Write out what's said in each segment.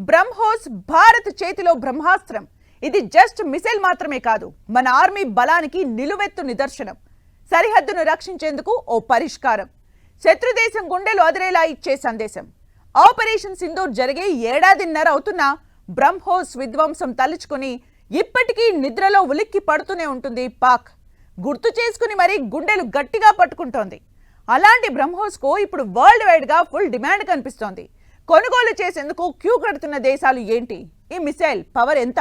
బ్రహ్మోస్ భారత్ చేతిలో బ్రహ్మాస్త్రం. ఇది జస్ట్ మిసైల్ మాత్రమే కాదు, మన ఆర్మీ బలానికి నిలువెత్తు నిదర్శనం. సరిహద్దును రక్షించేందుకు ఓ పరిష్కారం, శత్రుదేశం గుండెలు అదిరేలా ఇచ్చే సందేశం. ఆపరేషన్ సింధూర్ జరిగే ఏడాదిన్నర అవుతున్నా బ్రహ్మోస్ విధ్వంసం తలుచుకుని ఇప్పటికీ నిద్రలో ఉలిక్కి పడుతూనే ఉంటుంది పాక్. గుర్తు చేసుకుని మరీ గుండెలు గట్టిగా పట్టుకుంటోంది. అలాంటి బ్రహ్మోస్కు ఇప్పుడు వరల్డ్ వైడ్ గా ఫుల్ డిమాండ్ కనిపిస్తోంది. కొనుగోలు చేసేందుకు క్యూ కడుతున్న దేశాలు ఏంటి? ఈ మిసైల్ పవర్ ఎంత?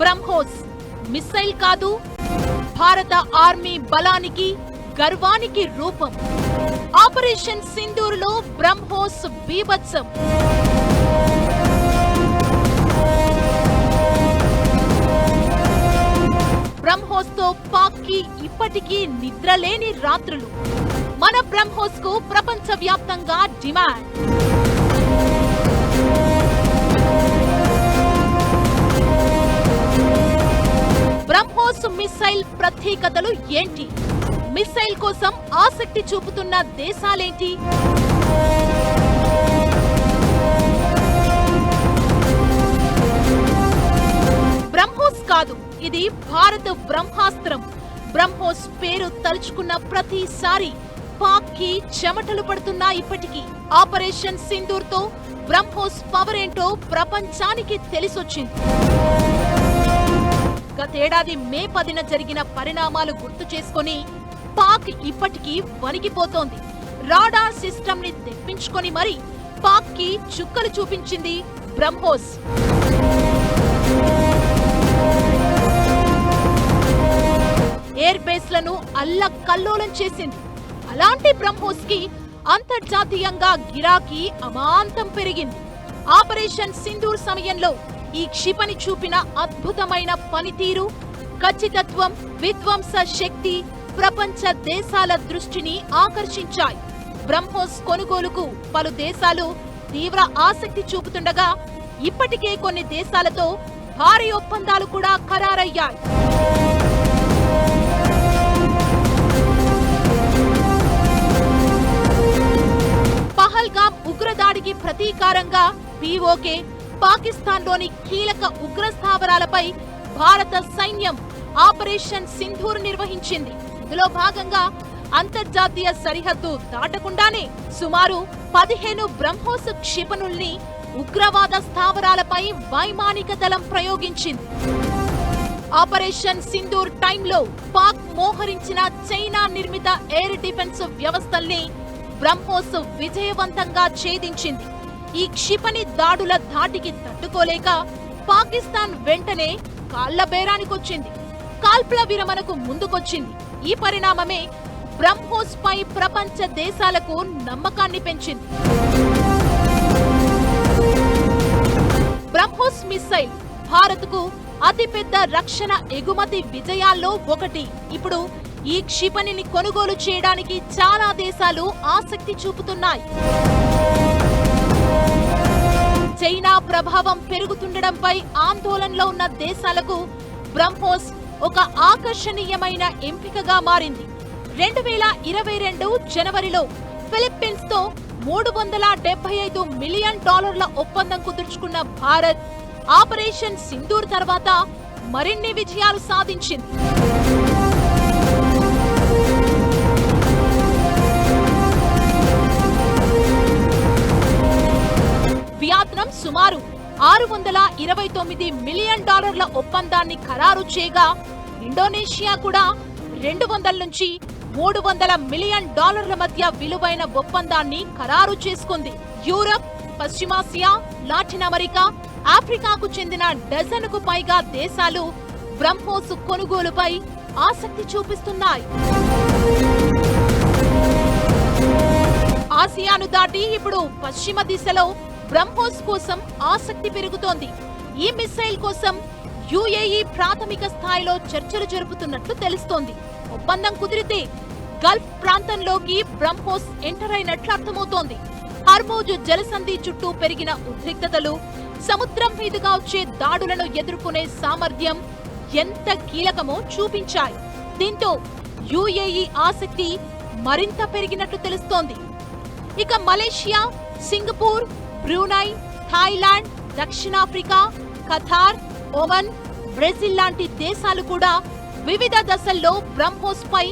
బ్రహ్మోస్ మిసైల్ కాదు, భారత ఆర్మీ బలానికి గర్వానికి రూపం. ఆపరేషన్ సింధూర్లో బ్రహ్మోస్ బీభత్సం. బ్రహ్మోస్ తో పాక్ కి ఇప్పటికీ నిద్రలేని రాత్రులు. మన బ్రహ్మోస్ కు ప్రపంచవ్యాప్తంగా డిమాండ్. బ్రహ్మోస్ మిసైల్ ప్రత్యేకతలు ఏంటి? మిసైల్ కోసం ఆసక్తి చూపుతున్న దేశాలేంటి? బ్రహ్మోస్ కాదు, ఇది భారత బ్రహ్మాస్త్రం. బ్రహ్మోస్ పేరు తలుచుకున్న ప్రతిసారి పాక్ కి చెమటలు పడుతున్నా ఇప్పటికీ. ఆపరేషన్ సింధూర్ తో బ్రహ్మోస్ పవర్ ఏంటో ప్రపంచానికి తెలిసొచ్చింది. గతేడాది మే 10న జరిగిన పరిణామాలు గుర్తు చేసుకుని పాక్ ఇప్పటికీ వణికిపోతోంది. రాడార్ సిస్టమ్ ని తెప్పించుకొని మరి పాక్ కి చుక్కలు చూపించింది బ్రహ్మోస్. ఎయిర్ బేస్లను అల్లకల్లోలం చేసింది. అలాంటి బ్రహ్మోస్ కి అంతర్జాతీయంగా గిరాకీ అమాంతం పెరిగింది. ఆపరేషన్ సింధూర్ సమయంలో ఈ క్షిపణి చూపిన అద్భుతమైన పనితీరు, ఖచ్చితత్వం, విధ్వంస శక్తి ప్రపంచ దేశాల దృష్టిని ఆకర్షించాయి. బ్రహ్మోస్ కొనుగోలుకు పలు దేశాలు తీవ్ర ఆసక్తి చూపుతుండగా ఇప్పటికే కొన్ని దేశాలతో భారీ ఒప్పందాలు కూడా ఖరారయ్యాయి. పహల్గామ్ ఉగ్రదాడికి ప్రతీకారంగా పీఓకే, పాకిస్తాన్లోని కీలక ఉగ్ర స్థావరాలపై భారత సైన్యం ఆపరేషన్ సింధూర్ నిర్వహించింది. ఇందులో భాగంగా అంతర్జాతీయ సరిహద్దు దాటకుండానే సుమారు 15 బ్రహ్మోస్ క్షిపణుల్ని ఉగ్రవాద స్థావరాలపై వైమానిక దళం ప్రయోగించింది. ఆపరేషన్ సింధూర్ టైంలో పాక్ మోహరించిన చైనా నిర్మిత ఎయిర్ డిఫెన్స్ వ్యవస్థల్ని బ్రహ్మోస్ విజయవంతంగా ఛేదించింది. ఈ క్షిపణి దాడుల ధాటికి తట్టుకోలేక పాకిస్తాన్ వెంటనే కాళ్ల బేరానికొచ్చింది. కాల్పుల విరమణకు ముందుకొచ్చింది. ఈ పరిణామమే బ్రహ్మోస్ పై ప్రపంచ దేశాలకు నమ్మకాన్ని పెంచింది. బ్రహ్మోస్ మిసైల్ భారత్కు అతిపెద్ద రక్షణ ఎగుమతి విజయాల్లో ఒకటి. ఇప్పుడు ఈ క్షిపణిని కొనుగోలు చేయడానికి చాలా దేశాలు ఆసక్తి చూపుతున్నాయి. చైనా ప్రభావం పెరుగుతుండడంపై ఆందోళనలో ఉన్న దేశాలకు బ్రహ్మోస్ ఒక ఆకర్షణీయమైన ఎంపికగా మారింది. 2022 జనవరిలో ఫిలిప్పీన్స్ తో $375 మిలియన్ ఒప్పందం కుదుర్చుకున్న భారత్ ఆపరేషన్ సింధూర్ తర్వాత మరిన్ని విజయాలు సాధించింది. వియత్నాం సుమారు $629 మిలియన్ ఒప్పందాన్ని ఖరారు చేయగా ఇండోనేషియా కూడా 200 నుంచి 300 మిలియన్ మధ్య విలువైన ఒప్పందాన్ని ఖరారు చేసుకుంది. యూరప్, పశ్చిమాసియా, లాటిన్ అమెరికా, ఆఫ్రికాకు చెందిన డజన్కు పైగా దేశాలు బ్రహ్మోస్ కొనుగోలుపై ఆసక్తి చూపిస్తున్నాయి. ఆసియాను దాటి ఇప్పుడు పశ్చిమ దిశలో బ్రహ్మోస్ కోసం ఆసక్తి పెరుగుతోంది. ఈ మిసైల్ కోసం యుఏఈ ప్రాథమిక స్థాయిలో చర్చలు జరుపుతున్నట్లు తెలుస్తోంది. ఒప్పందం కుదిరితే గల్ఫ్ ప్రాంతంలోకి బ్రహ్మోస్ ఎంటర్ అయినట్లు అర్థమవుతోంది. హర్మూజ్ జలసంధి చుట్టూ పెరిగిన ఉద్రిక్తతలు, సముద్రం మీదుగా వచ్చే దాడులను ఎదుర్కొనే సామర్థ్యం, ఎంత కీలకమో చూపించాయి. దీంతో యుఏఈ ఆసక్తి మరింత పెరిగినట్లు తెలుస్తోంది. ఇక మలేషియా, సింగపూర్, బ్రూనై, థాయిలాండ్, దక్షిణాఫ్రికా, ఖతార్, ఒమన్, బ్రెజిల్ లాంటి దేశాలు కూడా వివిధ దశల్లో బ్రహ్మోస్ పై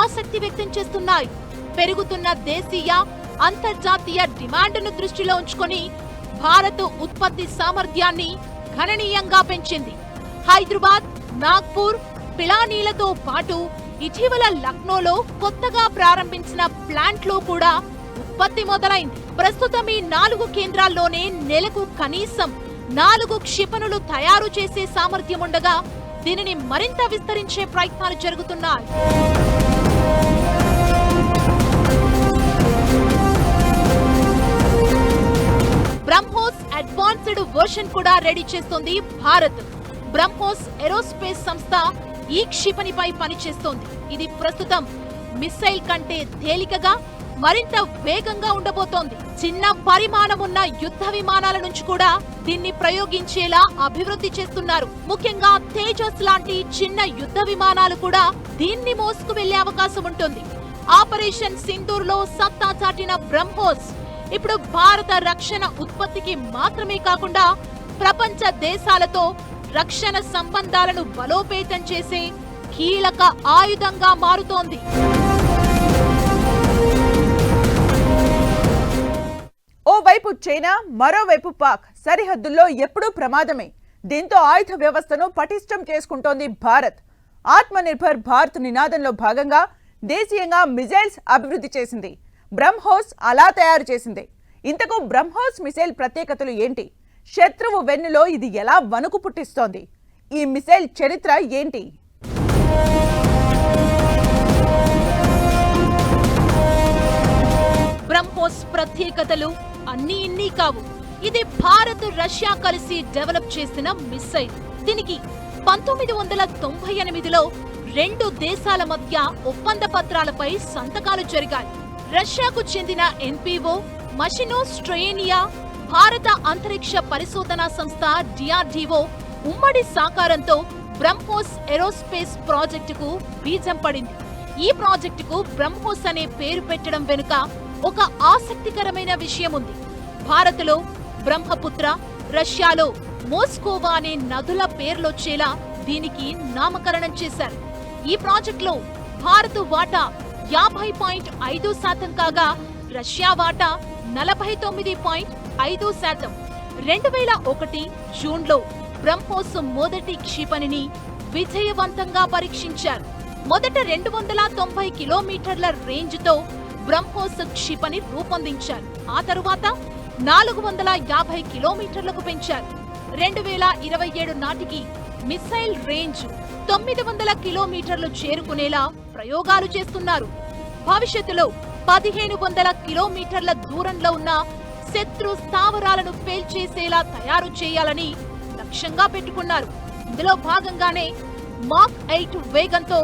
ఆసక్తి వ్యక్తం చేస్తున్నాయి. పెరుగుతున్న దేశీయ, అంతర్జాతీయ డిమాండ్ను దృష్టిలో ఉంచుకొని భారత్ ఉత్పత్తి సామర్థ్యాన్ని గణనీయంగా పెంచింది. హైదరాబాద్, నాగ్పూర్, పిలానీలతో పాటు ఇటీవల లక్నోలో కొత్తగా ప్రారంభించిన ప్లాంట్లో కూడా ఉత్పత్తి మొదలైంది. ప్రస్తుతం ఈ 4 కేంద్రాల్లోనే నెలకు కనీసం 4 క్షిపణులు తయారు చేసే సామర్థ్యం ఉండగా దీనిని మరింత విస్తరించే ప్రయత్నాలు జరుగుతున్నాయి. బ్రహ్మోస్ అడ్వాన్స్డ్ వర్షన్ కూడా రెడీ చేస్తోంది భారత్. బ్రహ్మోస్ ఏరోస్పేస్ సంస్థ ఈ క్షిపణిపై పనిచేస్తోంది. ఇది ప్రస్తుతం మిస్సైల్ కంటే తేలికగా, మరింత వేగంగా ఉండబోతోంది. చిన్న పరిమాణమున్న యుద్ధ విమానాల నుంచి కూడా దీన్ని ప్రయోగించేలా అభివృద్ధి చేస్తున్నారు. ముఖ్యంగా తేజస్ లాంటి చిన్న యుద్ధ విమానాలు కూడా దీన్ని మోసుకు వెళ్లే అవకాశం ఉంటుంది. ఆపరేషన్ సింధూర్ లో సత్తా చాటిన బ్రహ్మోస్ ఇప్పుడు భారత రక్షణ ఉత్పత్తికి మాత్రమే కాకుండా ప్రపంచ దేశాలతో రక్షణ సంబంధాలను బలోపేతం చేసే కీలక ఆయుధంగా మారుతోంది. ఓవైపు చైనా, మరోవైపు పాక్ సరిహద్దుల్లో ఎప్పుడూ ప్రమాదమే. దీంతో ఆయుధ వ్యవస్థను పటిష్టం చేసుకుంటోంది భారత్. ఆత్మనిర్భర్ భారత్ నినాదంలో భాగంగా దేశీయంగా మిజైల్స్ అభివృద్ధి చేసింది. బ్రహ్మోస్ అలా తయారు చేసింది. ఇంతకు బ్రహ్మోస్ మిసైల్ ప్రత్యేకతలు ఏంటి? శత్రువు వెన్నులో ఇది ఎలా వణుకు పుట్టిస్తోంది? ఈ మిసైల్ చరిత్ర ఏంటి? బ్రహ్మోస్ ప్రత్యేకతలు అన్నీ ఇన్ని కావు. ఇది భారత్, రష్యా కలిసి డెవలప్ చేసిన మిసైల్. దీనికి 1998లో 2 దేశాల మధ్య ఒప్పంద పత్రాలపై సంతకాలు జరిగాయి. రష్యాకు చెందిన ఎన్పిఓ, మషినో స్ట్రోయేనియా, భారత అంతరిక్ష పరిశోధనా సంస్థ డిఆర్డీఓ ఉమ్మడి సహకారంతో బ్రహ్మోస్ ఏరోస్పేస్ ప్రాజెక్టుకు బీజం పడింది. ఈ ప్రాజెక్టుకు బ్రహ్మోస్ అనే పేరు పెట్టడం వెనుక ఒక ఆసక్తికరమైన విషయం ఉంది. భారత్లో బ్రహ్మపుత్ర, రష్యాలో మోస్కోవా అనే నదుల పేర్లొచ్చేలా దీనికి నామకరణం చేశారు. ఈ ప్రాజెక్టులో భారత్ వాటా 50.5% కాగా రష్యా వాటా 49.5%. 2001 జూన్లో బ్రహ్మోస్ మొదటి క్షిపణిని విజయవంతంగా పరీక్షించారు. మొదట 290 కిలోమీటర్ల రేంజ్తో బ్రహ్మోస్ క్షిపణి రూపొందించారు. ఆ తరువాత 450 కిలోమీటర్లకు పెంచారు. 2027 నాటికి మిసైల్ రేంజ్ 900 కిలోమీటర్లు చేరుకునేలా ప్రయోగాలు చేస్తున్నారు. భవిష్యత్తులో 1500 కిలోమీటర్ల దూరంలో ఉన్న శత్రు స్థావరాలను పేల్చేసేలా తయారు చేయాలని లక్ష్యంగా పెట్టుకున్నారు. ఇందులో భాగంగానే మాక్ 8 వేగంతో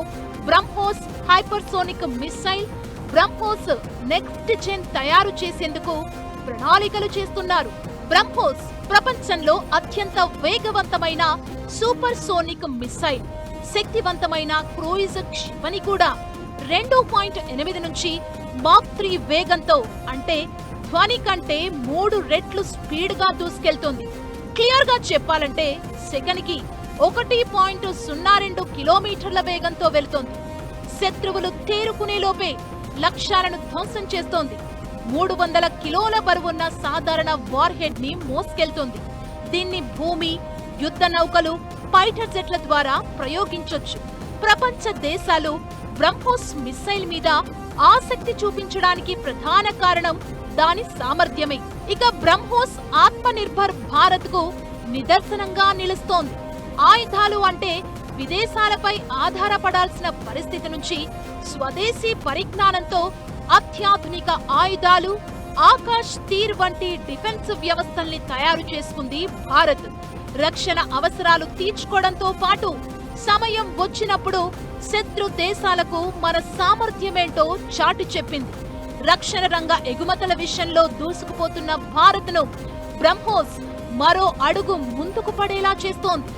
BrahMos hypersonic missile, BrahMos next gen తయారు చేసేందుకు ప్రణాళికలు చేస్తున్నారు. బ్రహ్మోస్ ప్రపంచంలో అత్యంత వేగవంతమైన సూపర్ సోనిక్ మిసైల్, శక్తివంతమైన క్రూయిజ్ క్షిపణి కూడా. 2.8 నుంచి మాక్ 3 వేగంతో, అంటే ధ్వని కంటే 3 రెట్లు స్పీడ్గా దూసుకెళ్తుంది. క్లియర్ గా చెప్పాలంటే సెకనికి 1.02 కిలోమీటర్ల వేగంతో వెళ్తోంది. శత్రువులు తేరుకునే లోపే లక్ష్యాలను ధ్వంసం చేస్తోంది. 300 కిలోల బరువున్న సాధారణ వార్ హెడ్ ని మోసుకెళ్తోంది. దీన్ని భూమి, యుద్ధ నౌకలు, ఫైటర్ జెట్ల ద్వారా ప్రయోగించొచ్చు. ప్రపంచ దేశాలు బ్రహ్మోస్ మిసైల్ మీద ఆసక్తి చూపించడానికి ప్రధాన కారణం దాని సామర్థ్యమే. ఇక బ్రహ్మోస్ ఆత్మనిర్భర్ భారత్ కు నిదర్శనంగా నిలుస్తోంది. ఆయుధాలు అంటే విదేశాలపై ఆధారపడాల్సిన పరిస్థితి నుంచి స్వదేశీ పరిజ్ఞానంతో అత్యాధునిక ఆయుధాలు, ఆకాశ్ తీర్ వంటి డిఫెన్స్ వ్యవస్థల్ని తయారు చేసుకుంది భారత్. రక్షణ అవసరాలు తీర్చుకోవడంతో పాటు సమయం వచ్చినప్పుడు శత్రు దేశాలకు మన సామర్థ్యమేంటో చాటి చెప్పింది. రక్షణ రంగ ఎగుమతుల విషయంలో దూసుకుపోతున్న భారత్ను బ్రహ్మోస్ మరో అడుగు ముందుకు పడేలా చేస్తోంది.